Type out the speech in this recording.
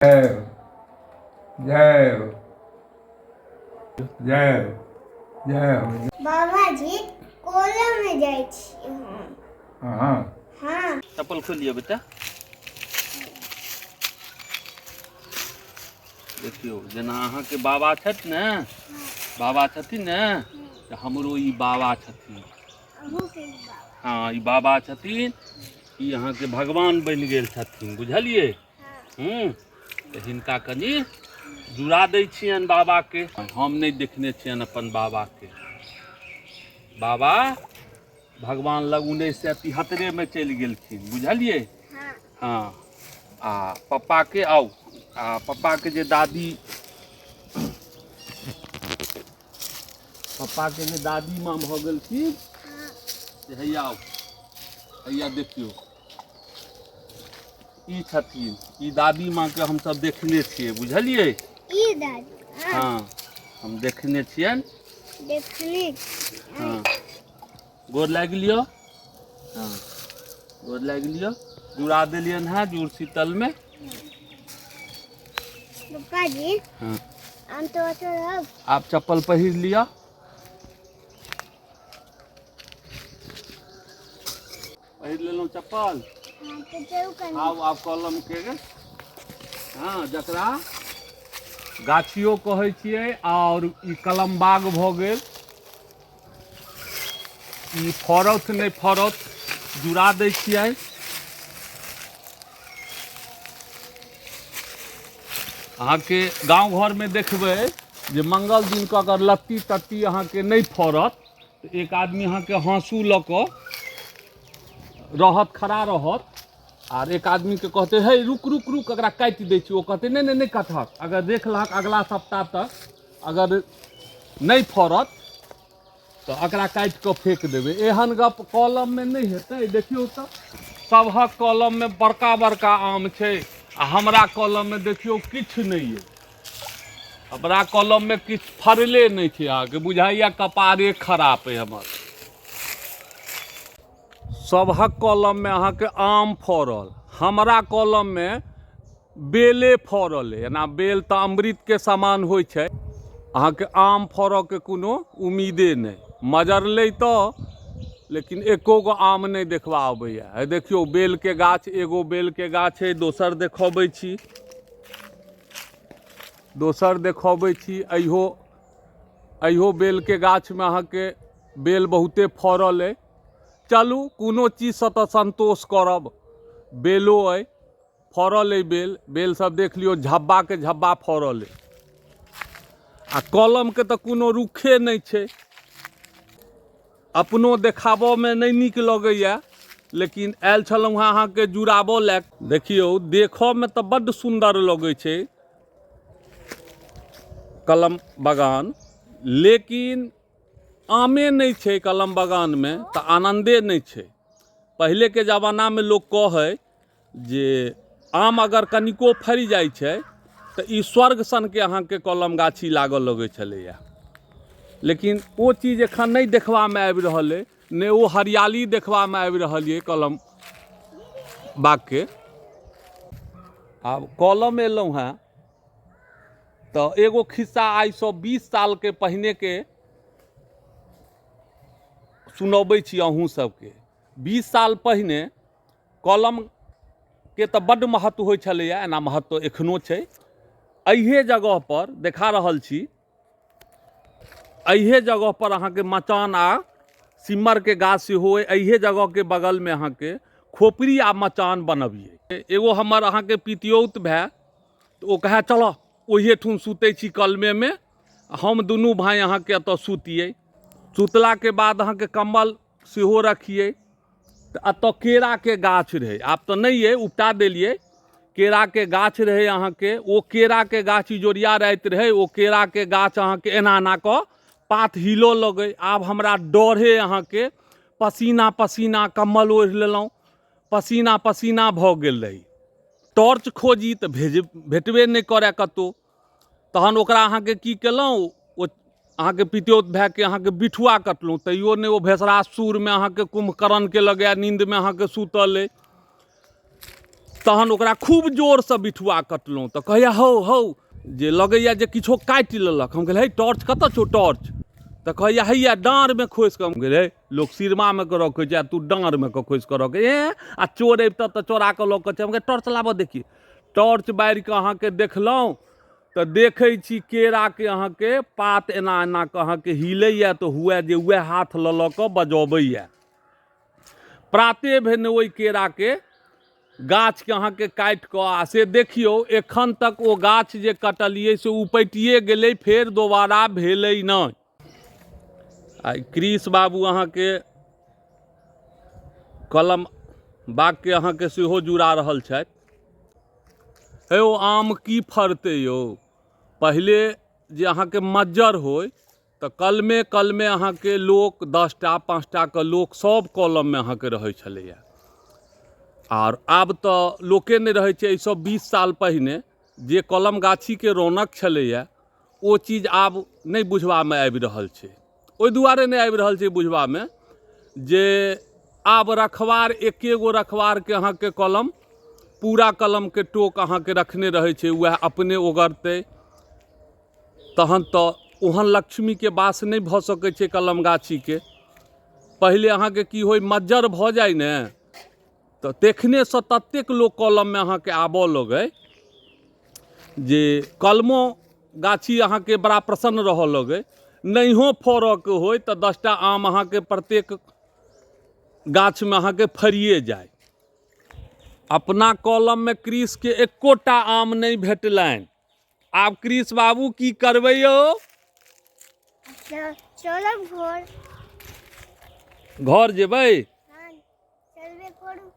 जय जय जय जय बाबाजी कॉलेज में जाइ छी हम। हाँ हाँ चप्पल खोलिए बेटा। देखियो जेना अहाँके बाबा छथि ने, बाबा छथिन ने, तऽ हमरो ई बाबा छथिन। अहूँ के बाबा। हाँ ई बाबा छथिन, ई अहाँके भगवान बनि गेल छथिन, बुझलिए। तऽ हिनका कनि जुड़ा दै छियनि बाबा के। हम नहीं देखने छियनि अपन बाबा के। बाबा भगवान लग 1973 में चलि गेलखिन, बुझलिए। हाँ हाँ आ पप्पा के आउ आ पप्पा के जे दादी, पप्पा के जे दादी माँ भऽ गेलखिन से हैया आउ, हैया देखियो ई छथिन, ई दादी माँ के हम सब देखने छियै, बुझलिए। ई दादी। हाँ हम देखने छियनि। देखने। हाँ गोर लागि लियो। हाँ गोर लागि लियो। जुड़ा देलियनि हैं जुड़ शीतल में। पप्पा जी हाँ हम तो चलब। आप चप्पल पहिर लिया। पहिर लेलहुँ चप्पल। हाँ तो चलू कनी। आउ आप कलम के। हाँ जकरा गाछियो कहै छियै और ई कलम बाग भऽ गेल। ई फरत नहीं फरत जुड़ा दै छियै। अहाँके गांव घर में देखबै जे मंगल दिन के अगर लत्ती तत्ती अहाँके नहीं फरत तऽ एक आदमी अहाँके हाँसू लऽ कऽ रहत, खड़ा रहत, आर एक आदमी के कहते हे रुक रुक रुक एकरा काटि दै छी। ओ कहते नहीं नहीं नहीं कटहक। अगर देखलक अगला सप्ताह तक अगर नहीं फरत तो एकरा काटि कऽ फेंक देबै। एहन गप कलम में नहीं हेतै। देखियौ तऽ सबहक कलम में बड़का बड़का आम छै आ हमरा कलम में देखियौ किछु नहीं है। हमरा कलम में किछु फरले नहीं छै। अहाँके बुझाइया कपारे खराब है हमर। सबहक कलम में अहाँके आम फरल, हमरा कलम में बेले फरल है। एना बेल तऽ अमृत के समान होइ छै। अहाँके आम फरऽ के कोनो उम्मीदे नहीं। मजरलै तऽ लेकिन एको गो आम नहीं देखबा अबैया। है देखियो बेल के गाछ, एगो बेल के गाछ है। दोसर देखबै छी, दोसर देखबै छी। अहियो बेल के गाछ में अहाँके बेल बहुते फरल है। चलू कोनो चीज से तऽ संतोष करब। बेलो अइ फरल अइ बेल, बेल सब देख लियो झब्बा के झब्बा फरल अइ। आ कलम के तऽ कोनो रुखे नहीं छै। अपनो देखाबऽ में नहीं नीक लगैया, लेकिन आयल छलहुँ हेँ अहाँके जुड़ाबऽ लए। देखियौ देखऽ में तऽ बड्ड सुंदर लगै छै कलम बगान, लेकिन आमे नहीं छै कलम बगान में तऽ आनंदे नहीं छै। पहले के ज़माना में लोग कहे जे आम अगर कनिको फरि जाइ छै तऽ ई स्वर्ग सन के अहाँके कलम गाछी लागऽ लगै छलैया। लेकिन वो चीज एखन नहीं देखबा में आबि रहल है, ने वो हरियाली देखबा में आबि रहल है कलम बाग के। आब कलम एलहुँ हैं तऽ एगो खिस्सा आइ से 20 साल के पहिने के सुनबै छी अहूँ सबके। 20 साल पहिने कलम के तऽ बड्ड महत्व होइ छलैया। एना महत्व एखनो छै। अहिए जगह पर देखा रहल छी, अहिए जगह पर अहाँके मचान आ सिम्मर के गाछ सेहो अइ। अहिए जगह के बगल में अहाँके खोपड़ी आ मचान बनबिए। एगो हमर अहाँके पितियौत भाई तऽ ओ कहे चलऽ ओहिए ठुन सुतै छी कलमे में। हम दुनू भाई अहाँके एतऽ सुतियै। सुतला के बाद अहाँके कम्बल सेहो रखिए। तऽ एतऽ केरा के गाछ रहे, आब तऽ नहीं है, उपटा देलिए। केरा के गाछ रहे अहाँके, ओ केरा के गाछ इजोरिया राति रहे। ओ केरा के गाछ अहाँके एना एना कऽ पात हिलो लगे। आब हमरा डरे अहाँके पसीना पसीना, कम्बल ओढ़ि लेलहुँ, पसीना पसीना भऽ गेल रही। टॉर्च खोजी तऽ भेटबे नहीं करे कतौ। तहन ओकरा अहाँके की केलहुँ, ओ अहाँके पितियौत भाई के अहाँके बिठुआ कटलहुँ, तैयो नहीं। ओ भेसरा सूर में अहाँके कुंभकर्ण के लगे नींद में अहाँके सुतल है। तहन ओकरा खूब जोरसँ बिठुआ कटलहुँ तऽ कहैया हौ हौ जे लगैया जे किछो काटि लेलक। हम कहलियै हे टॉर्च कतऽ छौ टॉर्च? तऽ कहैया हैया डाँरमे खोसि कऽ। हम कहलियै हे लोक सिरमामे कऽ रखै छै आ तू डाँरमे कऽ खोसि कऽ रखै आ चोर अबितऽ तऽ चोरा कऽ लऽ कऽ छै। हम कहलियै टॉर्च लाबऽ देखिए। टॉर्च बारि कऽ अहाँके देखलहुँ तऽ देखै छी केराके अहाँके पात एना एना कऽ अहाँके हिलैया तऽ हुए जे उएह हाथ लऽ कऽ बजबैया। प्राते भेने ओहि केराके गाछके अहाँके काटि कऽ आ से देखियौ एखन तक ओ गाछ जे कटलियै से उपटिए गेलै, फेर दोबारा भेलै नहि। आ कृष बाबू अहाँके कलम बागके अहाँके सेहो जुड़ा रहल छथि। हे ओ आम की फड़तै यौ? पहिले जे अहाँके मज्जर होय तऽ कलमे कलमे अहाँके लोक 10टा 5टाके लोक सब कलममे अहाँके रहै छलैया। आर आब तऽ लोके नहि रहै छै। एहिसँ 20 साल पहिने जे कलम गाछीके रौनक छलैया ओ चीज आब नहि बुझबामे आबि रहल छै। ओहि दुआरे नहि आबि रहल छै बुझबामे जे आब रखवार एके गो रखवारके अहाँके कलम पूरा कलमके टोक अहाँके रखने रहै छै, वएह अपने ओगरतै। तहन तऽ ओहन लक्ष्मीके वास नहि भऽ सकै छै कलम गाछीके। पहिले अहाँके की होय मज्जर भऽ जाइ ने तऽ तखनेसँ ततेक लोक कलममे अहाँके आबऽ लगै जे कलमो गाछी अहाँके बड़ा प्रसन्न रहऽ लगै। नहियो फड़ऽके होय तऽ 10टा आम अहाँके प्रत्येक गाछमे अहाँके फड़िए जाइ। अपना कलममे कृषके एकोटा आम नहि भेटलनि। आब कृष बाबू की करबै यौ? चलब घर। घर जेबै? हाँ, चलबे करू।